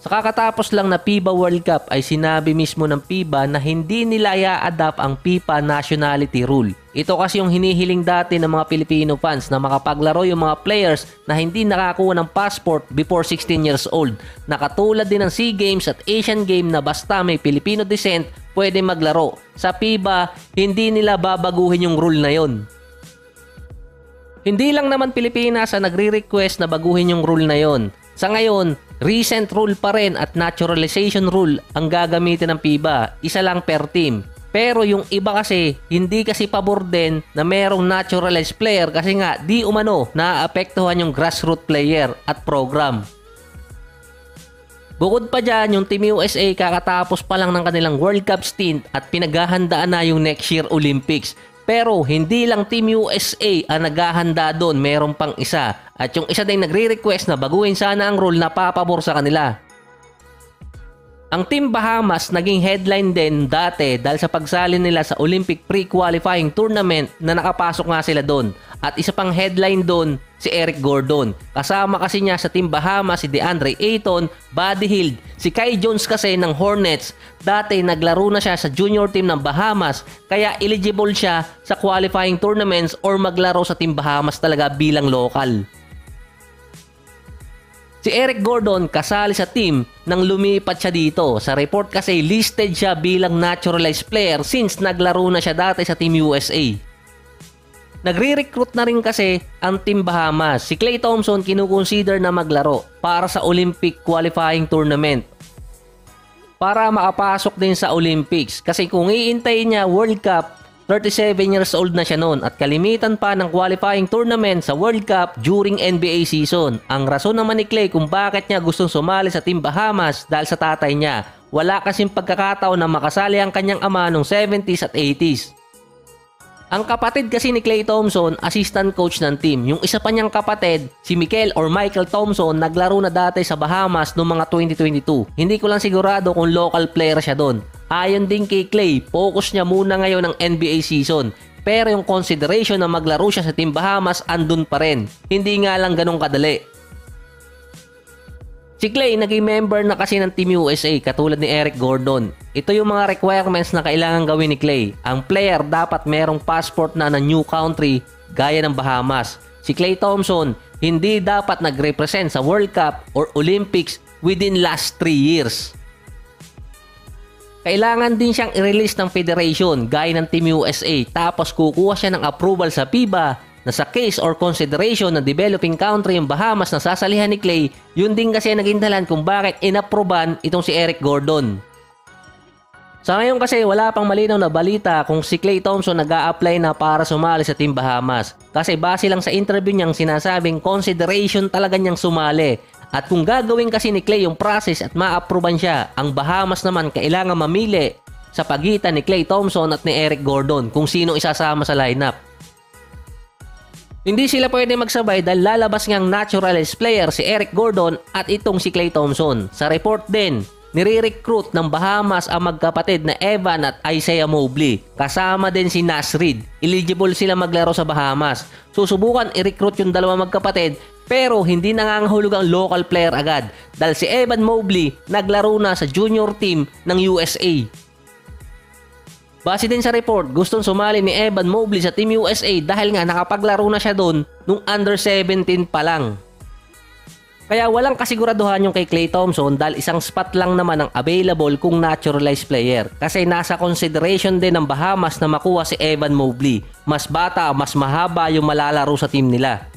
Sa kakatapos lang na FIBA World Cup ay sinabi mismo ng FIBA na hindi nila i-adapt ang FIFA nationality rule. Ito kasi yung hinihiling dati ng mga Filipino fans na makapaglaro yung mga players na hindi nakakuha ng passport before 16 years old. Nakatulad din ng SEA Games at Asian Game na basta may Filipino descent pwede maglaro. Sa FIBA, hindi nila babaguhin yung rule na yon. Hindi lang naman Pilipinas ang nagre-request na baguhin yung rule na yon. Sa ngayon, recent rule pa rin at naturalization rule ang gagamitin ng FIBA, isa lang per team. Pero yung iba kasi, hindi kasi pabor din na merong naturalized player kasi nga di umano naaapektuhan yung grassroots player at program. Bukod pa dyan, yung Team USA kakatapos pa lang ng kanilang World Cup stint at pinaghahandaan na yung next year Olympics. Pero hindi lang Team USA ang naghahanda doon, meron pang isa. At yung isa din nagre-request na baguhin sana ang rule na papabor sa kanila. Ang Team Bahamas naging headline din dati dahil sa pagsali nila sa Olympic pre-qualifying tournament na nakapasok nga sila doon. At isa pang headline doon, si Eric Gordon. Kasama kasi niya sa Team Bahamas si DeAndre Ayton, Buddy Hield, si Kai Jones kasi ng Hornets. Dati naglaro na siya sa junior team ng Bahamas kaya eligible siya sa qualifying tournaments or maglaro sa Team Bahamas talaga bilang local. Si Eric Gordon kasali sa team nang lumipat siya dito. Sa report kasi listed siya bilang naturalized player since naglaro na siya dati sa Team USA. Nagre-recruit na rin kasi ang Team Bahamas. Si Klay Thompson kinukonsider na maglaro para sa Olympic qualifying tournament para makapasok din sa Olympics. Kasi kung iintayin niya World Cup, 37 years old na siya noon at kalimitan pa ng qualifying tournament sa World Cup during NBA season. Ang rason naman ni Klay kung bakit niya gustong sumali sa Team Bahamas dahil sa tatay niya. Wala kasing pagkakataon na makasali ang kanyang ama noong 70s at 80s. Ang kapatid kasi ni Klay Thompson, assistant coach ng team. Yung isa pa niyang kapatid, si Michael Thompson, naglaro na dati sa Bahamas noong mga 2022. Hindi ko lang sigurado kung local player siya doon. Ayon din kay Klay, focus niya muna ngayon ng NBA season. Pero yung consideration na maglaro siya sa Team Bahamas andun pa rin. Hindi nga lang ganun kadali. Si Klay naging member na kasi ng Team USA katulad ni Eric Gordon. Ito yung mga requirements na kailangan gawin ni Klay. Ang player dapat merong passport na new country gaya ng Bahamas. Si Klay Thompson hindi dapat nag-represent sa World Cup or Olympics within last 3 years. Kailangan din siyang i-release ng federation gaya ng Team USA tapos kukuha siya ng approval sa FIBA na sa case or consideration na developing country yung Bahamas na sasalihan ni Klay, yun din kasi naging dahilan kung bakit inapproban itong si Eric Gordon. Sa ngayon kasi wala pang malinaw na balita kung si Klay Thompson nag-a-apply na para sumali sa Team Bahamas. Kasi base lang sa interview niyang sinasabing consideration talaga niyang sumali. At kung gagawin kasi ni Klay yung process at ma-approban siya, ang Bahamas naman kailangan mamili sa pagitan ni Klay Thompson at ni Eric Gordon kung sino isasama sa lineup. Hindi sila pwede magsabay dahil lalabas ngang naturalized player si Eric Gordon at itong si Klay Thompson. Sa report din, nire-recruit ng Bahamas ang magkapatid na Evan at Isaiah Mobley. Kasama din si Naz Reid. Eligible sila maglaro sa Bahamas. Susubukan i-recruit yung dalawang magkapatid pero hindi nangangahulugang local player agad dahil si Evan Mobley naglaro na sa junior team ng USA. Base din sa report, gustong sumali ni Evan Mobley sa Team USA dahil nga nakapaglaro na siya doon nung under 17 pa lang. Kaya walang kasiguraduhan yung kay Klay Thompson dahil isang spot lang naman ang available kung naturalized player. Kasi nasa consideration din ng Bahamas na makuha si Evan Mobley. Mas bata, mas mahaba yung malalaro sa team nila.